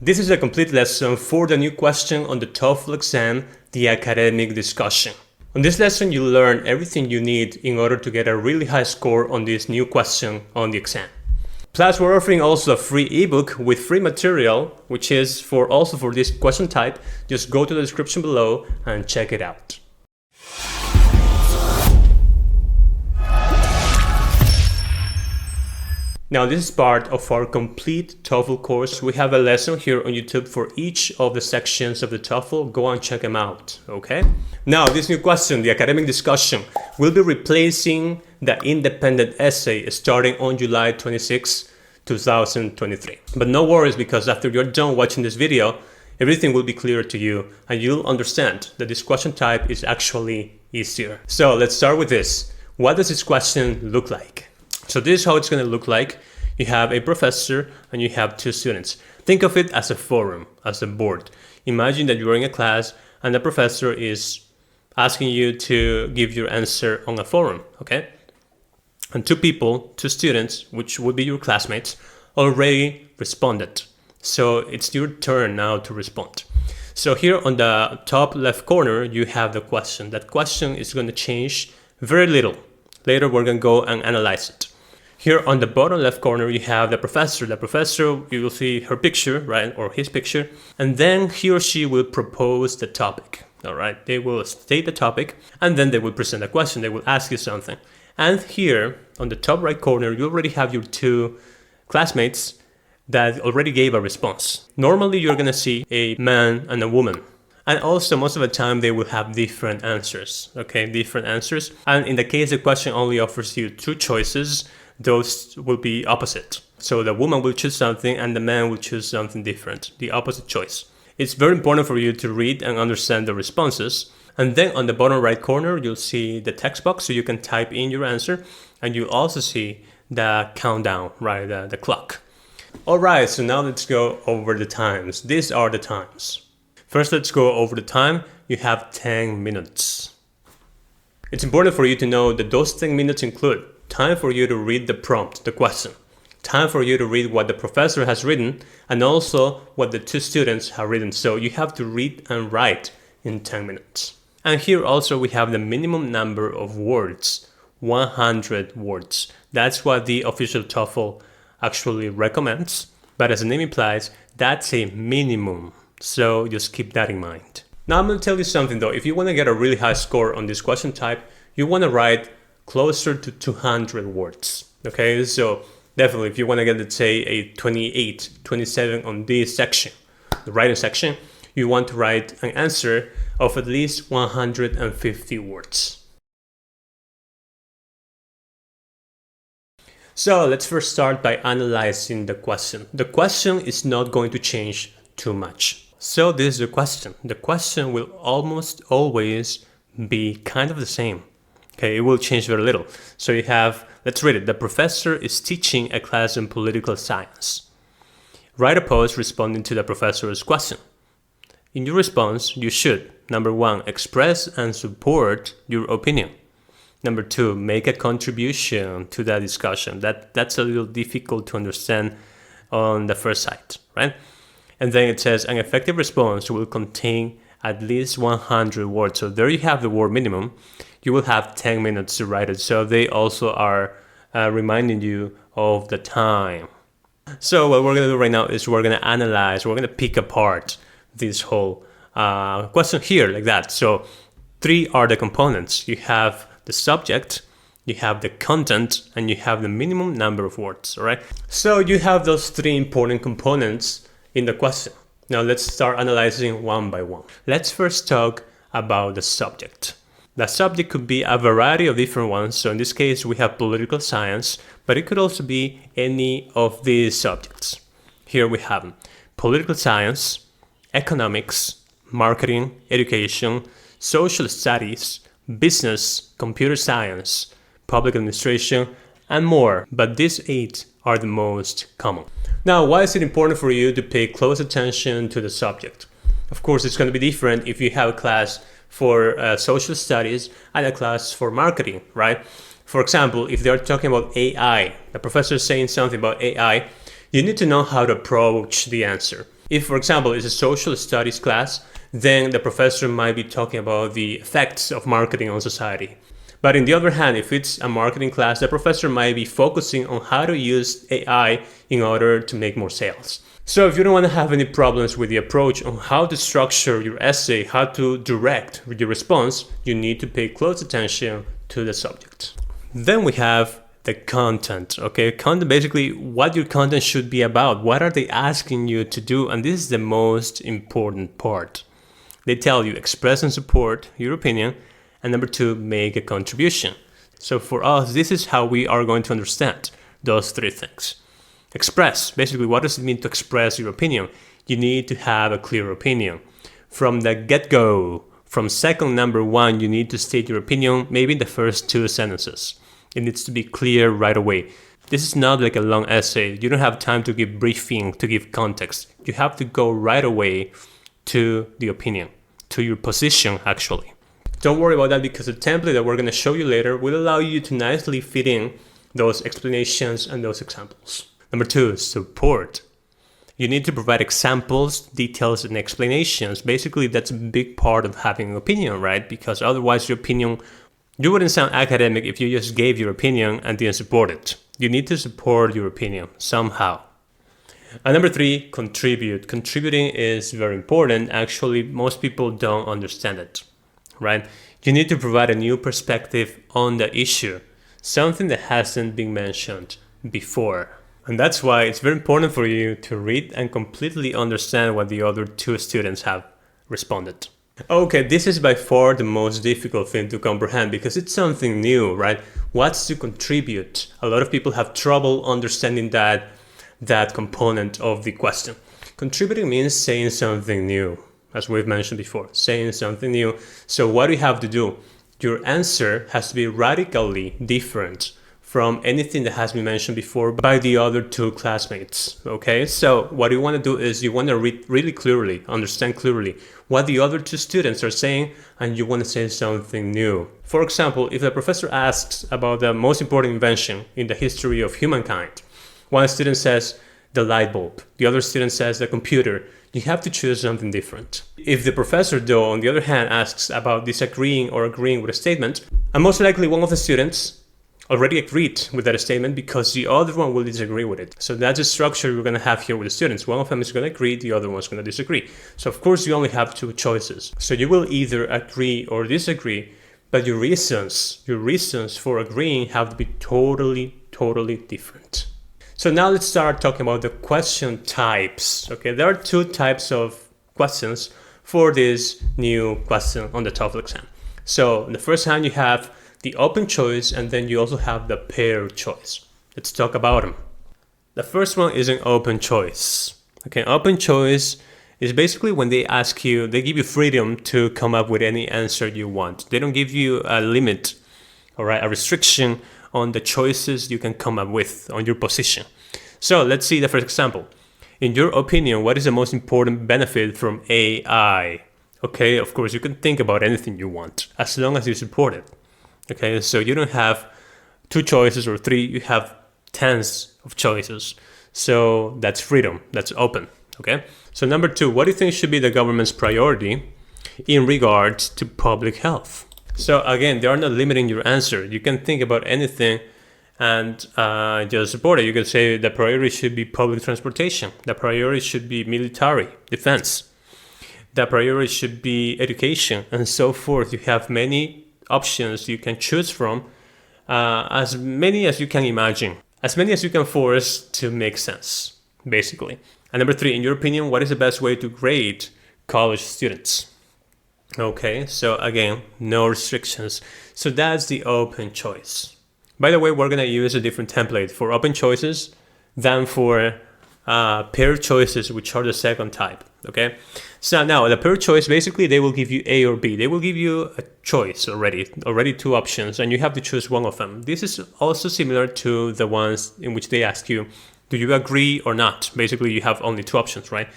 This is a complete lesson for the new question on the TOEFL exam, the academic discussion. On this lesson, you learn everything you need in order to get a really high score on this new question on the exam. Plus, we're offering also a free ebook with free material, which is also for this question type. Just go to the description below and check it out. Now, this is part of our complete TOEFL course. We have a lesson here on YouTube for each of the sections of the TOEFL. Go and check them out, okay? Now, this new question, the academic discussion, will be replacing the independent essay starting on July 26, 2023. But no worries, because after you're done watching this video, everything will be clear to you and you'll understand that this question type is actually easier. So let's start with this. What does this question look like? So this is how it's going to look like. You have a professor and you have two students. Think of it as a forum, as a board. Imagine that you're in a class and the professor is asking you to give your answer on a forum, okay? And two students, which would be your classmates, already responded. So it's your turn now to respond. So here on the top left corner, you have the question. That question is going to change very little. Later, we're going to go and analyze it. Here on the bottom left corner, you have the professor. The professor, you will see her picture, right, or his picture, and then he or she will propose the topic, all right? They will state the topic, and then they will present a question. They will ask you something. And here on the top right corner, you already have your two classmates that already gave a response. Normally, you're going to see a man and a woman. And also, most of the time, they will have different answers, okay? Different answers. And in the case the question only offers you two choices, those will be opposite. So the woman will choose something and the man will choose something different, the opposite choice. It's very important for you to read and understand the responses. And then on the bottom right corner, you'll see the text box, so you can type in your answer. And you'll also see the countdown, right, the clock. All right, so now let's go over the times. These are the times. First, let's go over the time. You have 10 minutes. It's important for you to know that those 10 minutes include time for you to read the prompt, the question, time for you to read what the professor has written, and also what the two students have written. So you have to read and write in 10 minutes. And here also we have the minimum number of words, 100 words. That's what the official TOEFL actually recommends. But as the name implies, that's a minimum. So just keep that in mind. Now I'm going to tell you something though. If you want to get a really high score on this question type, you want to write closer to 200 words. Okay, so definitely if you want to get, let's say, a 28, 27 on this section, the writing section, you want to write an answer of at least 150 words. So let's first start by analyzing the question. The question is not going to change too much. So this is the question. The question will almost always be kind of the same. Okay, it will change very little. So you have, let's read it. The professor is teaching a class in political science. Write a post responding to the professor's question. In your response, you should, number 1, express and support your opinion. Number 2, make a contribution to that discussion. That's a little difficult to understand on the first sight, right? And then it says an effective response will contain at least 100 words. So there you have the word minimum. You will have 10 minutes to write it. So they also are reminding you of the time. So what we're going to do right now is we're going to analyze, we're going to pick apart this whole question here like that. So 3 are the components. You have the subject, you have the content, and you have the minimum number of words, all right? So you have those 3 important components in the question. Now let's start analyzing one by one. Let's first talk about the subject. The subject could be a variety of different ones. So in this case, we have political science, but it could also be any of these subjects. Here we have political science, economics, marketing, education, social studies, business, computer science, public administration, and more. But these 8 are the most common. Now, why is it important for you to pay close attention to the subject? Of course, it's going to be different if you have a class for social studies and a class for marketing, right? For example, if they're talking about AI, the professor is saying something about AI, you need to know how to approach the answer. If, for example, it's a social studies class, then the professor might be talking about the effects of marketing on society. But on the other hand, if it's a marketing class, the professor might be focusing on how to use AI in order to make more sales. So if you don't want to have any problems with the approach on how to structure your essay, how to direct your response, you need to pay close attention to the subject. Then we have the content, okay? Content, basically what your content should be about. What are they asking you to do? And this is the most important part. They tell you express and support your opinion, and number 2, make a contribution. So for us, this is how we are going to understand those 3 things. Express, basically what does it mean to express your opinion? You need to have a clear opinion. From the get-go, from second number 1, you need to state your opinion maybe in the first 2 sentences. It needs to be clear right away. This is not like a long essay. You don't have time to give briefing, to give context. You have to go right away to the opinion, to your position actually. Don't worry about that because the template that we're going to show you later will allow you to nicely fit in those explanations and those examples. Number 2, support. You need to provide examples, details, and explanations. Basically, that's a big part of having an opinion, right? Because otherwise your opinion, you wouldn't sound academic if you just gave your opinion and didn't support it. You need to support your opinion somehow. And number 3, contribute. Contributing is very important. Actually, most people don't understand it, right? You need to provide a new perspective on the issue, something that hasn't been mentioned before. And that's why it's very important for you to read and completely understand what the other 2 students have responded. Okay, this is by far the most difficult thing to comprehend because it's something new, right? What's to contribute? A lot of people have trouble understanding that component of the question. Contributing means saying something new, as we've mentioned before, saying something new. So what do you have to do? Your answer has to be radically different from anything that has been mentioned before by the other 2 classmates, okay? So what you want to do is you want to read really clearly, understand clearly what the other 2 students are saying, and you want to say something new. For example, if the professor asks about the most important invention in the history of humankind, one student says the light bulb, the other student says the computer, you have to choose something different. If the professor, though, on the other hand, asks about disagreeing or agreeing with a statement, and most likely one of the students already agreed with that statement because the other one will disagree with it. So that's the structure we're going to have here with the students. One of them is going to agree, the other one's going to disagree. So of course you only have 2 choices. So you will either agree or disagree, but your reasons for agreeing have to be totally different. So now let's start talking about the question types. Okay, there are 2 types of questions for this new question on the TOEFL exam. So on the first hand, you have the open choice, and then you also have the paired choice. Let's talk about them. The first one is an open choice. Okay, open choice is basically when they ask you, they give you freedom to come up with any answer you want. They don't give you a limit, all right, a restriction on the choices you can come up with on your position. So let's see the first example. In your opinion, what is the most important benefit from AI? Okay, of course, you can think about anything you want as long as you support it. Okay, so you don't have 2 choices or 3, you have tens of choices. So that's freedom, that's open, okay? So number 2, what do you think should be the government's priority in regards to public health? So again, they are not limiting your answer. You can think about anything and just support it. You can say the priority should be public transportation. The priority should be military, defense. The priority should be education and so forth. You have many options you can choose from, as many as you can imagine, as many as you can force to make sense, basically. And number 3, in your opinion, what is the best way to grade college students? Okay, so again, no restrictions. So that's the open choice. By the way, we're going to use a different template for open choices than for paired choices, which are the second type, okay? So now the paired choice, basically they will give you A or B. They will give you a choice already 2 options, and you have to choose one of them. This is also similar to the ones in which they ask you, do you agree or not? Basically you have only 2 options, right?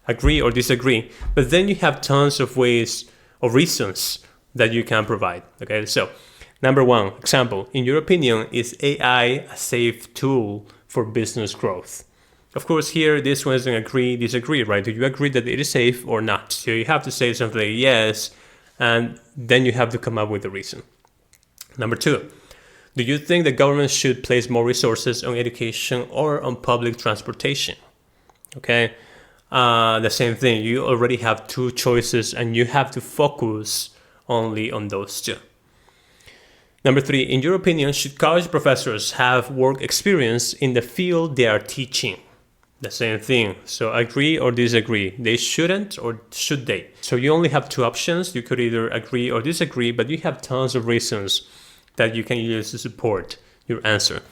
Agree or disagree. But then you have tons of ways or reasons that you can provide, okay? So number 1, example, in your opinion, is AI a safe tool for business growth? Of course, here, this one is an agree, disagree, right? Do you agree that it is safe or not? So you have to say something like yes, and then you have to come up with a reason. Number 2, do you think the government should place more resources on education or on public transportation? Okay, the same thing. You already have 2 choices and you have to focus only on those 2. Number 3, in your opinion, should college professors have work experience in the field they are teaching? The same thing. So agree or disagree. They shouldn't or should they? So you only have 2 options. You could either agree or disagree, but you have tons of reasons that you can use to support your answer.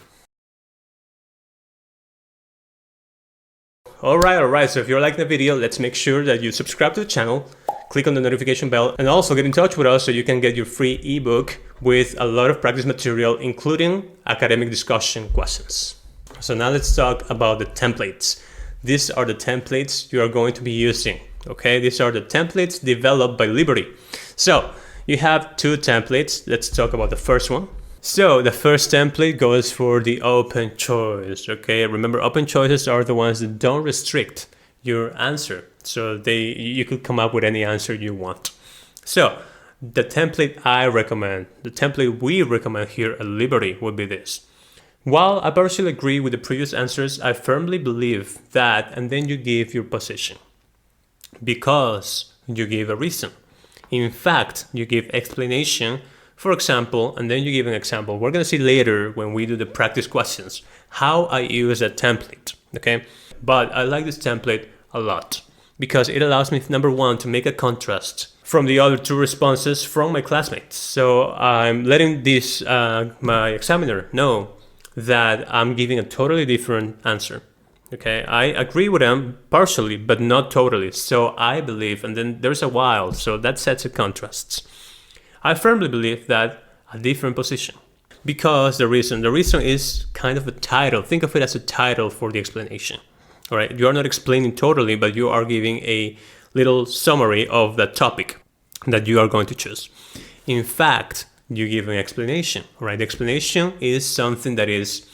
Alright, so if you're liking the video, let's make sure that you subscribe to the channel, click on the notification bell, and also get in touch with us so you can get your free ebook with a lot of practice material, including academic discussion questions. So now let's talk about the templates. These are the templates you are going to be using, okay? These are the templates developed by Liberty. So you have 2 templates. Let's talk about the first one. So the first template goes for the open choice, okay? Remember, open choices are the ones that don't restrict your answer. So you could come up with any answer you want. So the template I recommend, the template we recommend here at Liberty would be this. While I partially agree with the previous answers, I firmly believe that, and then you give your position. Because you give a reason. In fact, you give explanation, for example, and then you give an example. We're going to see later when we do the practice questions how I use a template, okay? But I like this template a lot because it allows me, number 1, to make a contrast from the other 2 responses from my classmates. So I'm letting this, my examiner know that I'm giving a totally different answer. Okay, I agree with them partially, but not totally. So I believe, and then there's a while, so that sets a contrast. I firmly believe that a different position. Because the reason is kind of a title. Think of it as a title for the explanation. All right, you are not explaining totally, but you are giving a little summary of the topic that you are going to choose. In fact, you give an explanation, right? The explanation is something that is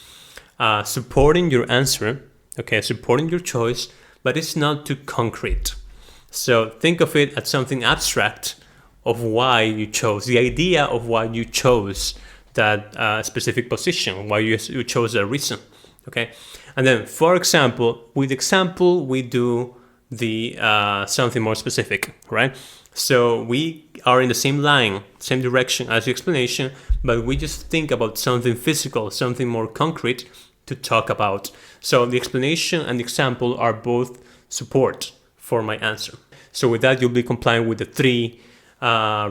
supporting your answer, okay, supporting your choice, but it's not too concrete. So think of it as something abstract of why you chose, the idea of why you chose that specific position, why you chose a reason, okay? And then, for example, with example, we do the something more specific, right? So we are in the same line, same direction as the explanation, but we just think about something physical, something more concrete to talk about. So the explanation and the example are both support for my answer. So with that, you'll be complying with the 3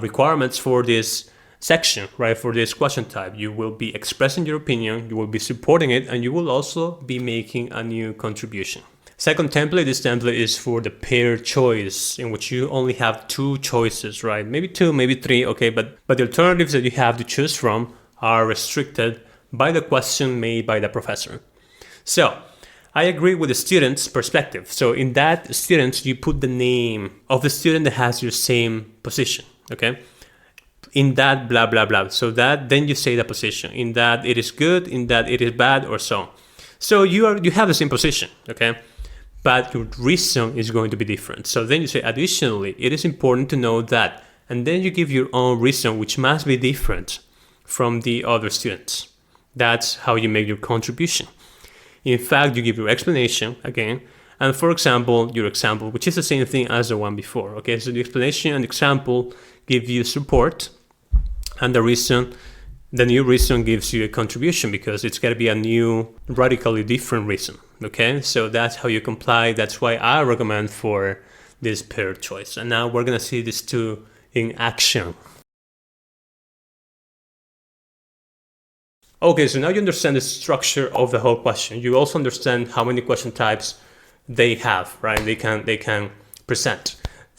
requirements for this section, right? For this question type, you will be expressing your opinion, you will be supporting it, and you will also be making a new contribution. Second template, this template is for the paired choice, in which you only have 2 choices, right? Maybe 2, maybe 3, okay, but the alternatives that you have to choose from are restricted by the question made by the professor. So I agree with the student's perspective. So in that student, you put the name of the student that has your same position, okay? In that blah, blah, blah. So that, then you say the position. In that it is good, in that it is bad, or so. So you have the same position, okay? But your reason is going to be different. So then you say, additionally, it is important to know that, and then you give your own reason, which must be different from the other students. That's how you make your contribution. In fact, you give your explanation again, and for example, your example, which is the same thing as the one before. Okay, so the explanation and example give you support, and the new reason gives you a contribution because it's got to be a new, radically different reason. Okay, so that's how you comply. That's why I recommend for this paired choice. And now we're gonna see these 2 in action. Okay, so now you understand the structure of the whole question. You also understand how many question types they have, right? They can present.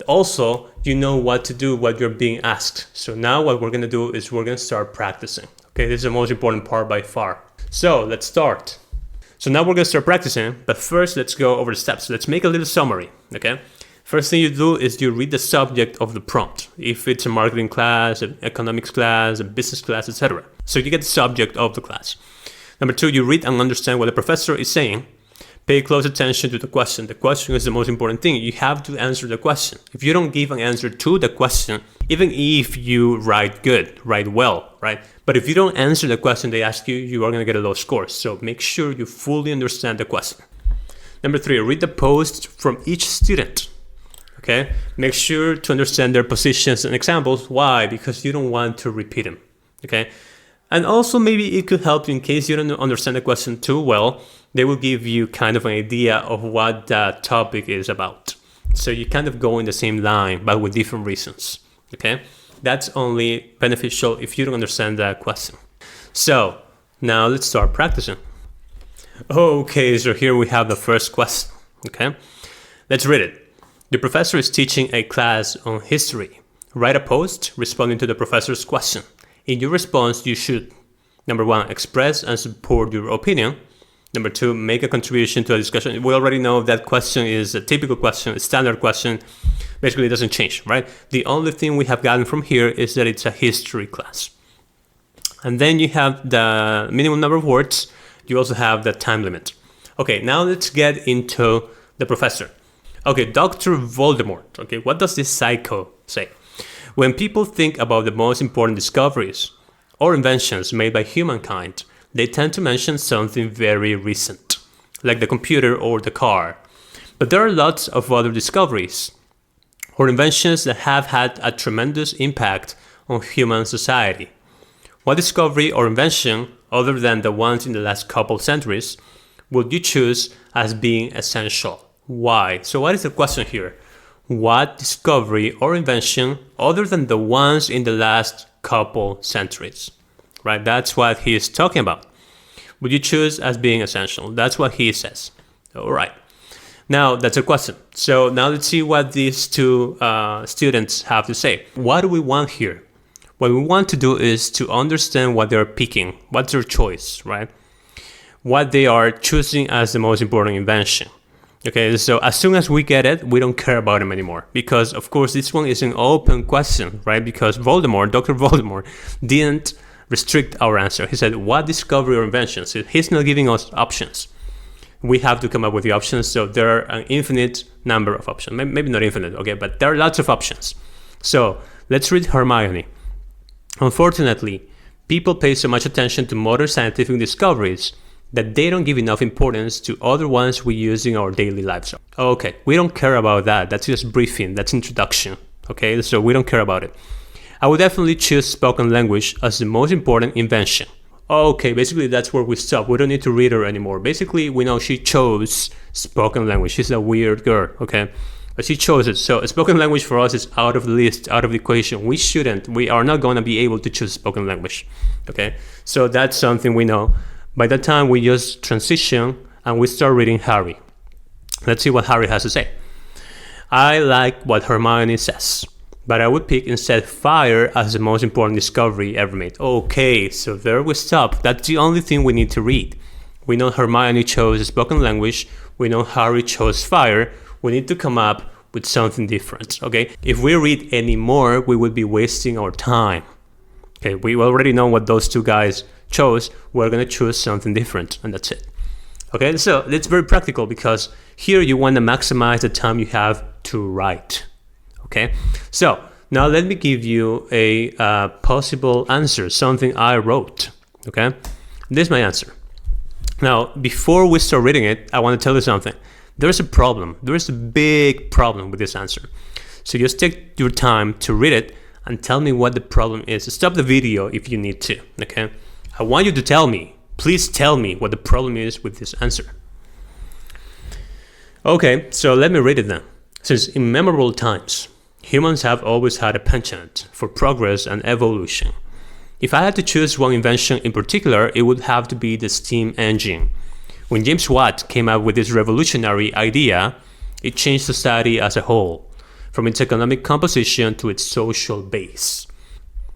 Also, you know what to do, what you're being asked. So now what we're gonna do is we're gonna start practicing. Okay, this is the most important part by far. So let's start. So now we're gonna start practicing, but first let's go over the steps. Let's make a little summary, okay? First thing you do is you read the subject of the prompt. If it's a marketing class, an economics class, a business class, etc. So you get the subject of the class. Number 2, you read and understand what the professor is saying. Pay close attention to the question. The question is the most important thing. You have to answer the question. If you don't give an answer to the question, even if you write good, write well, right? But if you don't answer the question they ask you, you are going to get a low score. So make sure you fully understand the question. Number 3, read the posts from each student. Okay? Make sure to understand their positions and examples. Why? Because you don't want to repeat them. Okay? And also maybe it could help you in case you don't understand the question too well. They will give you kind of an idea of what that topic is about. So you kind of go in the same line, but with different reasons. Okay? That's only beneficial if you don't understand that question. So now let's start practicing. Okay, so here we have the first question. Okay? Let's read it. The professor is teaching a class on history. Write a post responding to the professor's question. In your response, you should, number 1, express and support your opinion. Number 2, make a contribution to a discussion. We already know that question is a typical question, a standard question. Basically, it doesn't change, right? The only thing we have gotten from here is that it's a history class. And then you have the minimum number of words. You also have the time limit. Okay, now let's get into the professor. Okay, Dr. Voldemort. Okay, what does this psycho say? When people think about the most important discoveries or inventions made by humankind, they tend to mention something very recent, like the computer or the car. But there are lots of other discoveries or inventions that have had a tremendous impact on human society. What discovery or invention, other than the ones in the last couple centuries, would you choose as being essential? Why? So what is the question here? What discovery or invention, other than the ones in the last couple centuries? Right? That's what he is talking about. Would you choose as being essential? That's what he says. All right. Now, that's a question. So now let's see what these two students have to say. What do we want here? What we want to do is to understand what they're picking, what's their choice, right? What they are choosing as the most important invention. Okay, so as soon as we get it, we don't care about him anymore. Because, of course, this one is an open question, right? Because Voldemort, Dr. Voldemort, didn't restrict our answer. He said, what discovery or invention? So he's not giving us options. We have to come up with the options. So there are an infinite number of options. Maybe not infinite, okay, but there are lots of options. So let's read Hermione. Unfortunately, people pay so much attention to modern scientific discoveries that they don't give enough importance to other ones we use in our daily lives. Okay, we don't care about that. That's just briefing. That's introduction. Okay, so we don't care about it. I would definitely choose spoken language as the most important invention. Okay, basically that's where we stop. We don't need to read her anymore. Basically, we know she chose spoken language. She's a weird girl, okay? But she chose it. So spoken language for us is out of the list, out of the equation. We are not going to be able to choose spoken language, okay? So that's something we know. By that time, we just transition and we start reading Harry. Let's see what Harry has to say. I like what Hermione says, but I would pick instead fire as the most important discovery ever made. Okay, so there we stop. That's the only thing we need to read. We know Hermione chose spoken language. We know Harry chose fire. We need to come up with something different, okay? If we read any more, we would be wasting our time. Okay, we already know what those two guys chose. We're going to choose something different, and that's it. Okay, so it's very practical because here you want to maximize the time you have to write. Okay, so now let me give you a possible answer, something I wrote. Okay, this is my answer. Now, before we start reading it, I want to tell you something. There's a problem. There's a big problem with this answer. So just take your time to read it and tell me what the problem is. Stop the video if you need to, okay? I want you to tell me, please tell me what the problem is with this answer. Okay, so let me read it then. Since immemorable times, humans have always had a penchant for progress and evolution. If I had to choose one invention in particular, it would have to be the steam engine. When James Watt came up with this revolutionary idea, it changed society as a whole, from its economic composition to its social base.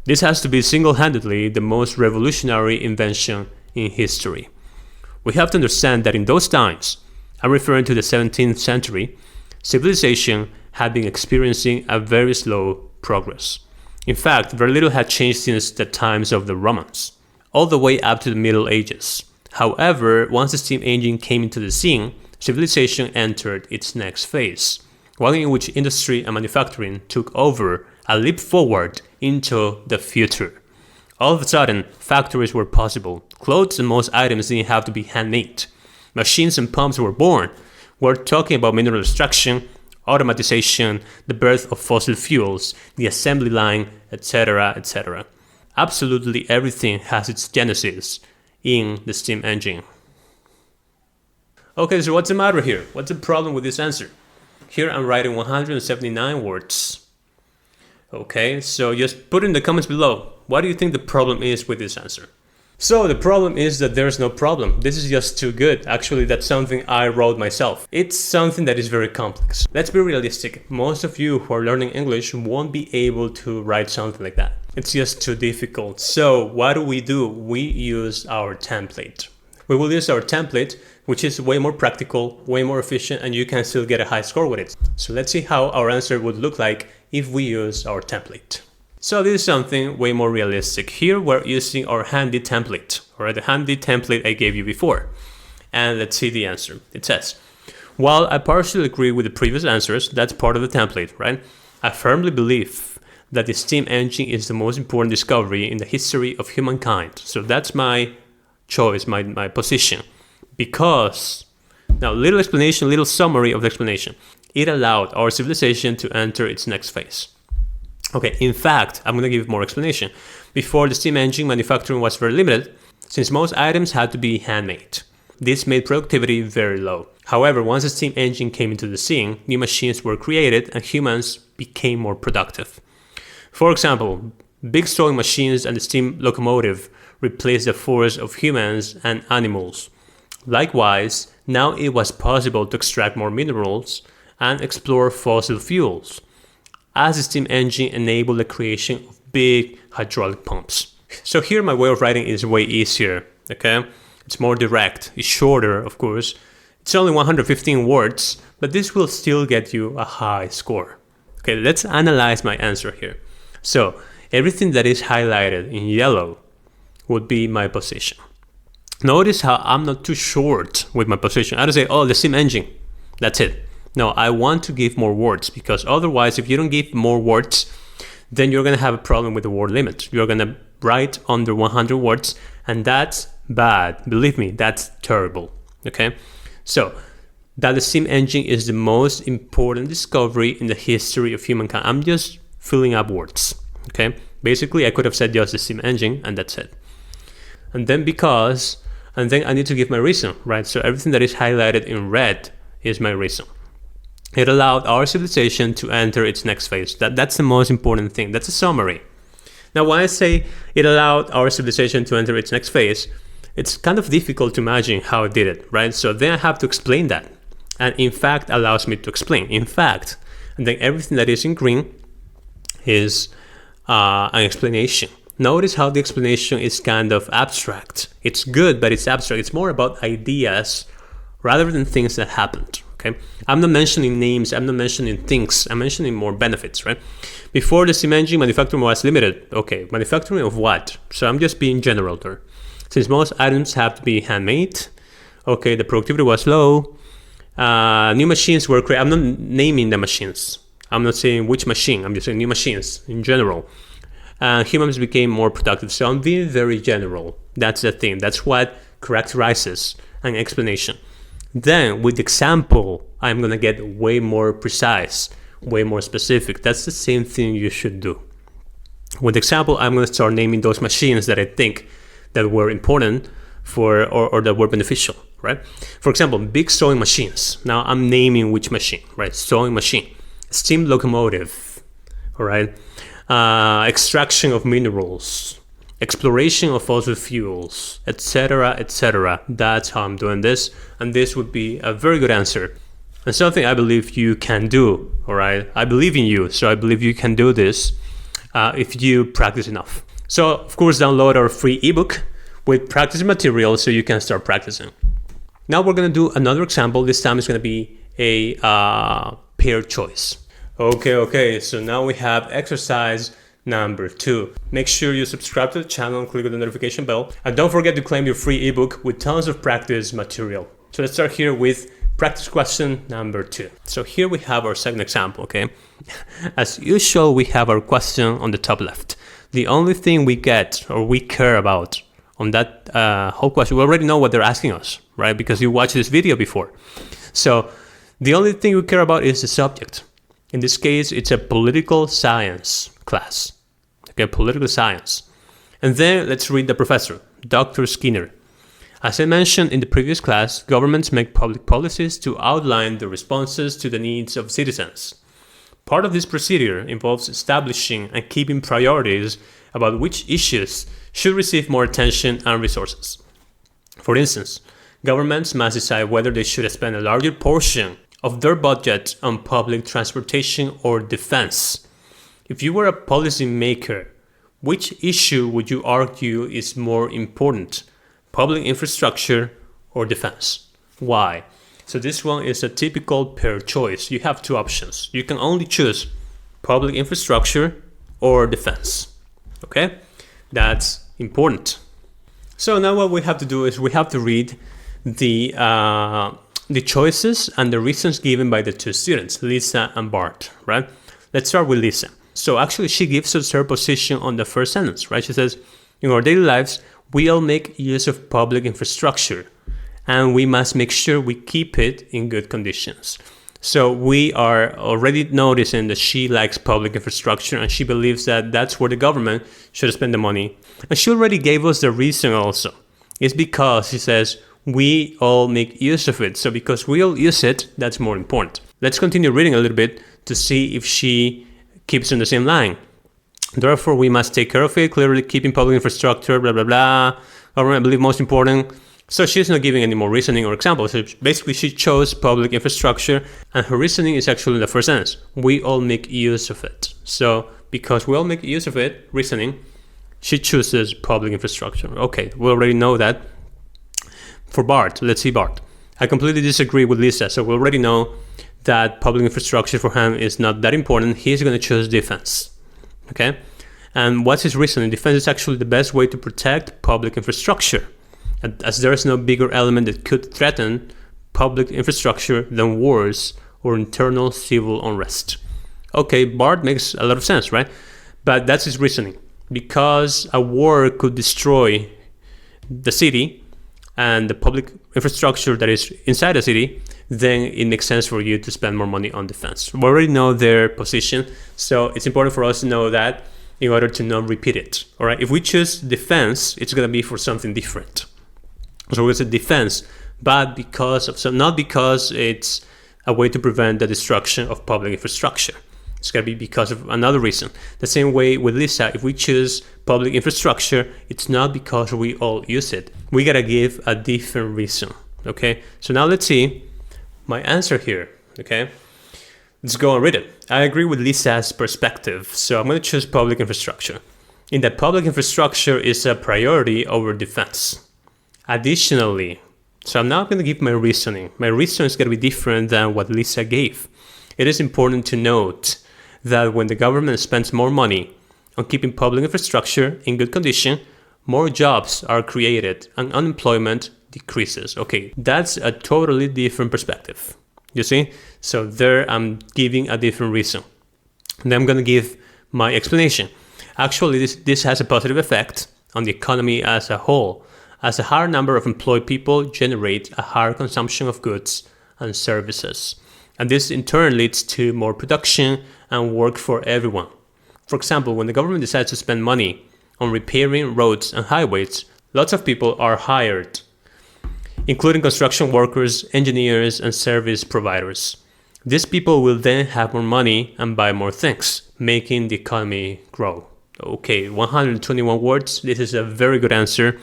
This has to be single-handedly the most revolutionary invention in history. We have to understand that in those times, I'm referring to the 17th century, civilization had been experiencing a very slow progress. In fact, very little had changed since the times of the Romans, all the way up to the Middle Ages. However, once the steam engine came into the scene, civilization entered its next phase, one in which industry and manufacturing took over a leap forward into the future. All of a sudden, factories were possible. Clothes and most items didn't have to be handmade. Machines and pumps were born. We're talking about mineral extraction, automatization, the birth of fossil fuels, the assembly line, etc., etc. Absolutely everything has its genesis in the steam engine. Okay, so what's the matter here? What's the problem with this answer? Here I'm writing 179 words. Okay, so just put in the comments below, what do you think the problem is with this answer? So the problem is that there's no problem. This is just too good. Actually, that's something I wrote myself. It's something that is very complex. Let's be realistic. Most of you who are learning English won't be able to write something like that. It's just too difficult. So what do? We use our template. We will use our template, which is way more practical, way more efficient, and you can still get a high score with it. So let's see how our answer would look like if we use our template. So this is something way more realistic. Here we're using our handy template, or the handy template I gave you before. And let's see the answer. It says, while I partially agree with the previous answers, that's part of the template, right? I firmly believe that the steam engine is the most important discovery in the history of humankind. So that's my choice, my position. Because, now little explanation, little summary of the explanation. It allowed our civilization to enter its next phase. Okay, in fact, I'm going to give more explanation. Before the steam engine, manufacturing was very limited, since most items had to be handmade. This made productivity very low. However, once the steam engine came into the scene, new machines were created and humans became more productive. For example, big sewing machines and the steam locomotive replaced the force of humans and animals. Likewise, now it was possible to extract more minerals and explore fossil fuels, as the steam engine enabled the creation of big hydraulic pumps. So here my way of writing is way easier, okay? It's more direct, it's shorter, of course. It's only 115 words, but this will still get you a high score. Okay, let's analyze my answer here. So everything that is highlighted in yellow would be my position. Notice how I'm not too short with my position. I don't say, oh, the steam engine, that's it. No, I want to give more words, because otherwise, if you don't give more words, then you're going to have a problem with the word limit. You're going to write under 100 words, and that's bad. Believe me, that's terrible. Okay? So, that the steam engine is the most important discovery in the history of humankind. I'm just filling up words. Okay? Basically, I could have said just the steam engine, and that's it. And then and then I need to give my reason, right? So, everything that is highlighted in red is my reason. It allowed our civilization to enter its next phase. That's the most important thing. That's a summary. Now, when I say it allowed our civilization to enter its next phase, it's kind of difficult to imagine how it did it, right? So then I have to explain that. And in fact, allows me to explain. In fact, and then everything that is in green is an explanation. Notice how the explanation is kind of abstract. It's good, but it's abstract. It's more about ideas rather than things that happened. Okay, I'm not mentioning names, I'm not mentioning things, I'm mentioning more benefits, right? Before the steam engine, manufacturing was limited. Okay, manufacturing of what? So I'm just being general there. Since most items have to be handmade, okay, the productivity was low, new machines were created. I'm not naming the machines. I'm not saying which machine, I'm just saying new machines in general. Humans became more productive. So I'm being very general. That's the thing. That's what characterizes an explanation. Then with example, I'm going to get way more precise, way more specific. That's the same thing you should do. With example, I'm going to start naming those machines that I think that were important for or that were beneficial, right? For example, big sewing machines. Now I'm naming which machine, right? Sewing machine, steam locomotive, all right? Extraction of minerals, exploration of fossil fuels, etc., etc. That's how I'm doing this, and this would be a very good answer, and something I believe you can do. All right, I believe in you, so I believe you can do this if you practice enough. So of course, download our free ebook with practice material so you can start practicing. Now we're going to do another example. This time it's going to be a paired choice. Okay, so now we have exercise number 2. Make sure you subscribe to the channel and click on the notification bell. And don't forget to claim your free ebook with tons of practice material. So let's start here with Practice question number 2. So here we have our second example, okay? As usual, we have our question on the top left. The only thing we get or we care about on that whole question, we already know what they're asking us, right? Because you watched this video before. So the only thing we care about is the subject. In this case, it's a political science class, okay? Political science. And then let's read the professor, Dr. Skinner. As I mentioned in the previous class, governments make public policies to outline the responses to the needs of citizens. Part of this procedure involves establishing and keeping priorities about which issues should receive more attention and resources. For instance, governments must decide whether they should spend a larger portion of their budget on public transportation or defense. If you were a policy maker, which issue would you argue is more important? Public infrastructure or defense? Why? So this one is a typical pair choice. You have two options. You can only choose public infrastructure or defense. Okay? That's important. So now what we have to do is we have to read the choices and the reasons given by the two students, Lisa and Bart, right? Let's start with Lisa. So actually she gives us her position on the first sentence, right? She says, in our daily lives, we all make use of public infrastructure and we must make sure we keep it in good conditions. So we are already noticing that she likes public infrastructure and she believes that that's where the government should spend the money. And she already gave us the reason also. It's because she says we all make use of it. So because we all use it, that's more important. Let's continue reading a little bit to see if she keeps on the same line. Therefore, we must take care of it, clearly keeping public infrastructure, blah, blah, blah. Government, I believe, most important. So she's not giving any more reasoning or examples. So basically, she chose public infrastructure, and her reasoning is actually in the first sentence. We all make use of it. So because we all make use of it, reasoning, she chooses public infrastructure. Okay, we already know that. For Bart, let's see Bart. I completely disagree with Lisa. So we already know that public infrastructure for him is not that important. He's going to choose defense. Okay, and what's his reasoning? Defense is actually the best way to protect public infrastructure, as there is no bigger element that could threaten public infrastructure than wars or internal civil unrest. Okay, Bart makes a lot of sense, right? But that's his reasoning. Because a war could destroy the city and the public infrastructure that is inside the city, then it makes sense for you to spend more money on defense. We already know their position, so it's important for us to know that in order to not repeat it. All right, if we choose defense, it's going to be for something different. So it's a defense, but not because it's a way to prevent the destruction of public infrastructure. It's going to be because of another reason. The same way with Lisa, if we choose public infrastructure, it's not because we all use it. We got to give a different reason. Okay, so now let's see my answer here. Okay, let's go and read it. I agree with Lisa's perspective, so I'm going to choose public infrastructure. In that public infrastructure is a priority over defense. Additionally, so I'm now going to give my reasoning. My reasoning is going to be different than what Lisa gave. It is important to note that when the government spends more money on keeping public infrastructure in good condition, more jobs are created and unemployment decreases. Okay, that's a totally different perspective. You see? So there I'm giving a different reason. And then I'm going to give my explanation. Actually, this has a positive effect on the economy as a whole, as a higher number of employed people generate a higher consumption of goods and services. And this in turn leads to more production and work for everyone. For example, when the government decides to spend money on repairing roads and highways, lots of people are hired, including construction workers, engineers, and service providers. These people will then have more money and buy more things, making the economy grow. Okay, 121 words. This is a very good answer.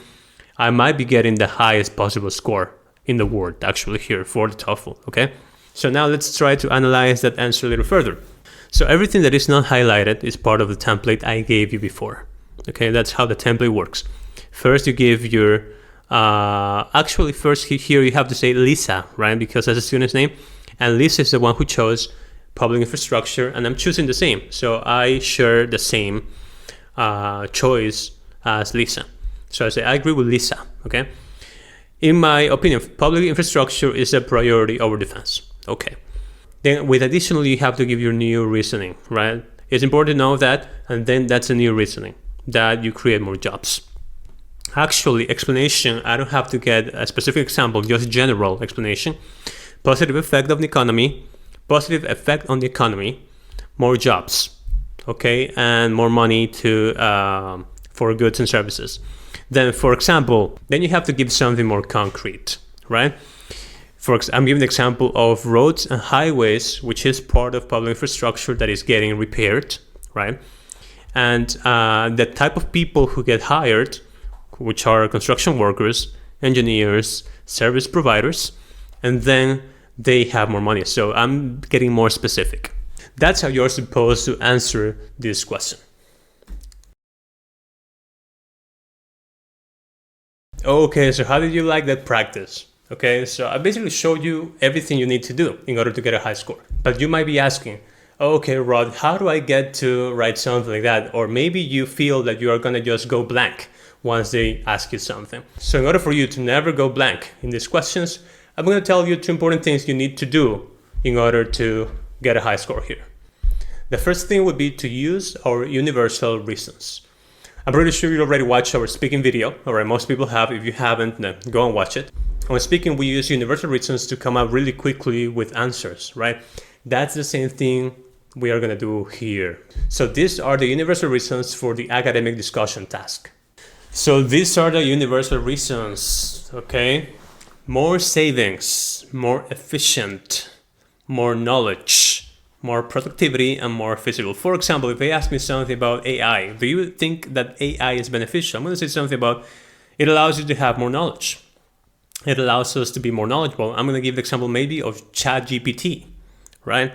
I might be getting the highest possible score in the world actually here for the TOEFL, okay? So now let's try to analyze that answer a little further. So everything that is not highlighted is part of the template I gave you before. Okay, that's how the template works. First you give your, actually first here you have to say Lisa, right? Because that's a student's name. And Lisa is the one who chose public infrastructure and I'm choosing the same. So I share the same choice as Lisa. So I say, I agree with Lisa, okay? In my opinion, public infrastructure is a priority over defense. Okay. Then with additionally, you have to give your new reasoning, right? It's important to know that, and then that's a new reasoning, that you create more jobs. Actually, explanation, I don't have to get a specific example, just general explanation. Positive effect of the economy, positive effect on the economy, more jobs, okay, and more money to for goods and services. Then, for example, then you have to give something more concrete, right? I'm giving the example of roads and highways, which is part of public infrastructure that is getting repaired, right? And the type of people who get hired, which are construction workers, engineers, service providers, and then they have more money. So I'm getting more specific. That's how you're supposed to answer this question. Okay, so how did you like that practice? Okay, so I basically showed you everything you need to do in order to get a high score. But you might be asking, okay, Rod, how do I get to write something like that? Or maybe you feel that you are gonna just go blank once they ask you something. So in order for you to never go blank in these questions, I'm gonna tell you 2 important things you need to do in order to get a high score here. The first thing would be to use our universal reasons. I'm pretty sure you already watched our speaking video, or most people have. If you haven't, then go and watch it. When speaking, we use universal reasons to come up really quickly with answers, right? That's the same thing we are gonna do here. So these are the universal reasons for the academic discussion task. So these are the universal reasons, okay? More savings, more efficient, more knowledge, more productivity, and more feasible. For example, if they ask me something about AI, do you think that AI is beneficial? I'm going to say something about it allows you to have more knowledge. It allows us to be more knowledgeable. I'm going to give the example maybe of ChatGPT, right?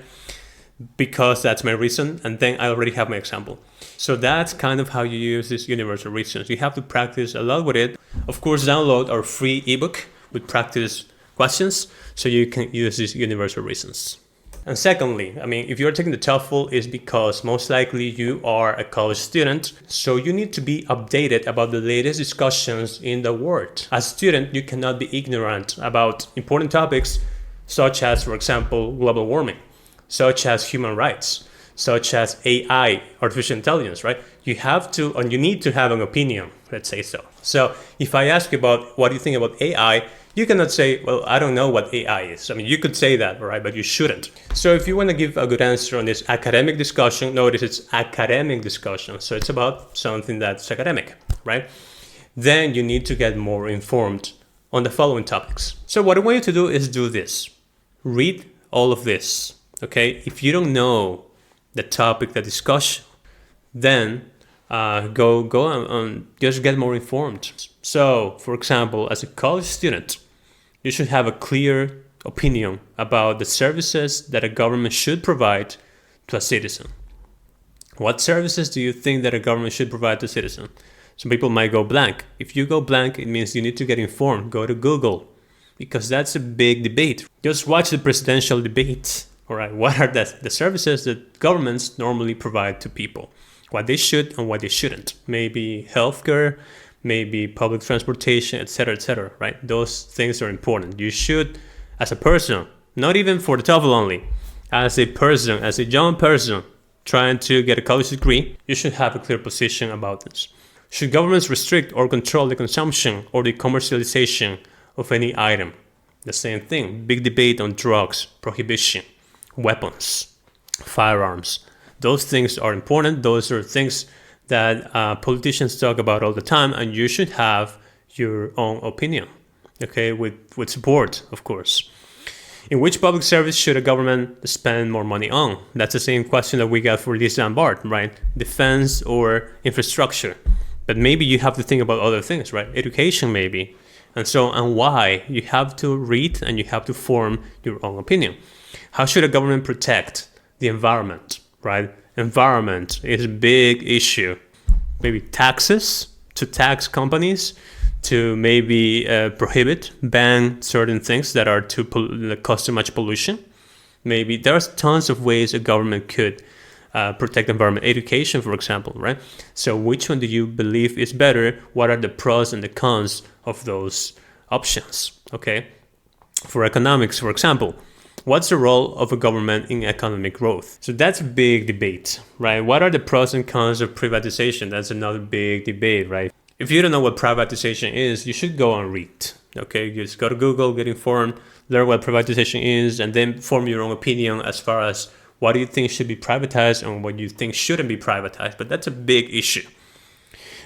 Because that's my reason, and then I already have my example. So that's kind of how you use these universal reasons. You have to practice a lot with it. Of course, download our free ebook with practice questions so you can use these universal reasons. And secondly, if you're taking the TOEFL, it's because most likely you are a college student, so you need to be updated about the latest discussions in the world. As a student, you cannot be ignorant about important topics such as, for example, global warming, such as human rights, such as AI, artificial intelligence, right? You have to, and you need to have an opinion, let's say so. So if I ask you about what do you think about AI, you cannot say, well, I don't know what AI is. You could say that, right? But you shouldn't. So if you want to give a good answer on this academic discussion, notice it's academic discussion. So it's about something that's academic, right? Then you need to get more informed on the following topics. So what I want you to do is do this. Read all of this, okay? If you don't know the topic, the discussion, then go and just get more informed. So, for example, as a college student, you should have a clear opinion about the services that a government should provide to a citizen. What services do you think that a government should provide to a citizen? Some people might go blank. If you go blank, it means you need to get informed. Go to Google, because that's a big debate. Just watch the presidential debates. All right, what are the services that governments normally provide to people? What they should and what they shouldn't. Maybe healthcare, maybe public transportation, etc., right? Those things are important. You should, as a person, not even for the TOEFL only, as a person, as a young person trying to get a college degree, you should have a clear position about this. Should governments restrict or control the consumption or the commercialization of any item? The same thing. Big debate on drugs, prohibition, weapons, firearms. Those things are important. Those are things that politicians talk about all the time, and you should have your own opinion, okay, with support, of course. In which public service should a government spend more money on? That's the same question that we got for Lisa and Bart, right? Defense or infrastructure. But maybe you have to think about other things, right? Education maybe, and so and why. You have to read and you have to form your own opinion. How should a government protect the environment, right? Environment is a big issue. Maybe taxes, to tax companies, to maybe prohibit, ban certain things that are that cause too much pollution. Maybe there's tons of ways a government could protect the environment. Education, for example, right? So which one do you believe is better? What are the pros and the cons of those options, okay? For economics, for example, what's the role of a government in economic growth? So that's a big debate, right? What are the pros and cons of privatization? That's another big debate, right? If you don't know what privatization is, you should go and read, okay? You just go to Google, get informed, learn what privatization is, and then form your own opinion as far as what do you think should be privatized and what you think shouldn't be privatized. But that's a big issue.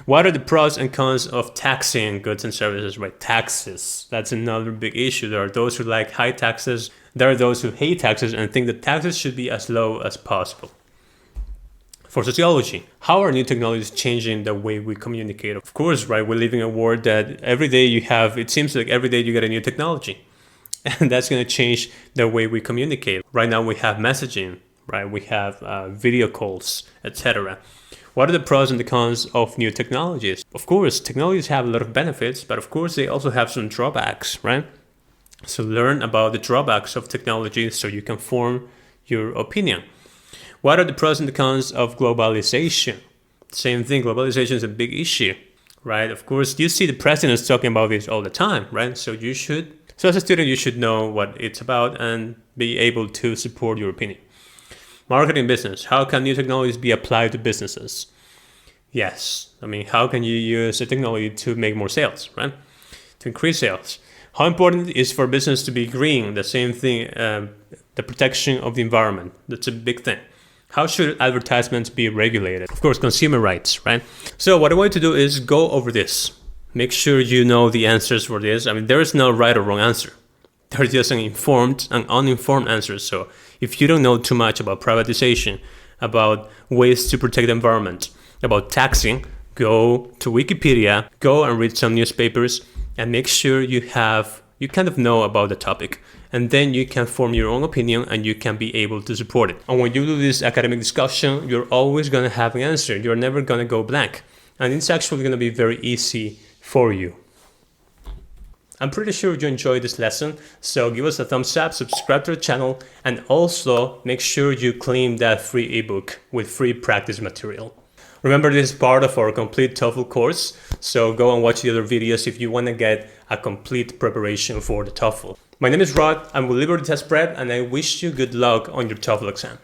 What are the pros and cons of taxing goods and services, right? Taxes, that's another big issue. There are those who like high taxes. There are those who hate taxes and think that taxes should be as low as possible. For sociology, how are new technologies changing the way we communicate? Of course, right, we're living in a world that every day it seems like every day you get a new technology. And that's going to change the way we communicate. Right now we have messaging, right? We have video calls, etc. What are the pros and the cons of new technologies? Of course, technologies have a lot of benefits, but of course they also have some drawbacks, right? So learn about the drawbacks of technology so you can form your opinion. What are the pros and the cons of globalization? Same thing, globalization is a big issue, right? Of course, you see the presidents talking about this all the time, right? So as a student, you should know what it's about and be able to support your opinion. Marketing business. How can new technologies be applied to businesses? Yes. I mean, how can you use the technology to make more sales, right? To increase sales. How important it is for business to be green? The same thing, the protection of the environment. That's a big thing. How should advertisements be regulated? Of course, consumer rights, right? So what I want you to do is go over this. Make sure you know the answers for this. I mean, there is no right or wrong answer. There's just an informed and uninformed answer. So if you don't know too much about privatization, about ways to protect the environment, about taxing, go to Wikipedia, go and read some newspapers, and make sure you kind of know about the topic. And then you can form your own opinion and you can be able to support it. And when you do this academic discussion, you're always going to have an answer. You're never going to go blank. And it's actually going to be very easy for you. I'm pretty sure you enjoyed this lesson, so give us a thumbs up, subscribe to the channel, and also make sure you claim that free ebook with free practice material. Remember, this is part of our complete TOEFL course, so go and watch the other videos if you want to get a complete preparation for the TOEFL. My name is Rod, I'm with Liberty Test Prep, and I wish you good luck on your TOEFL exam.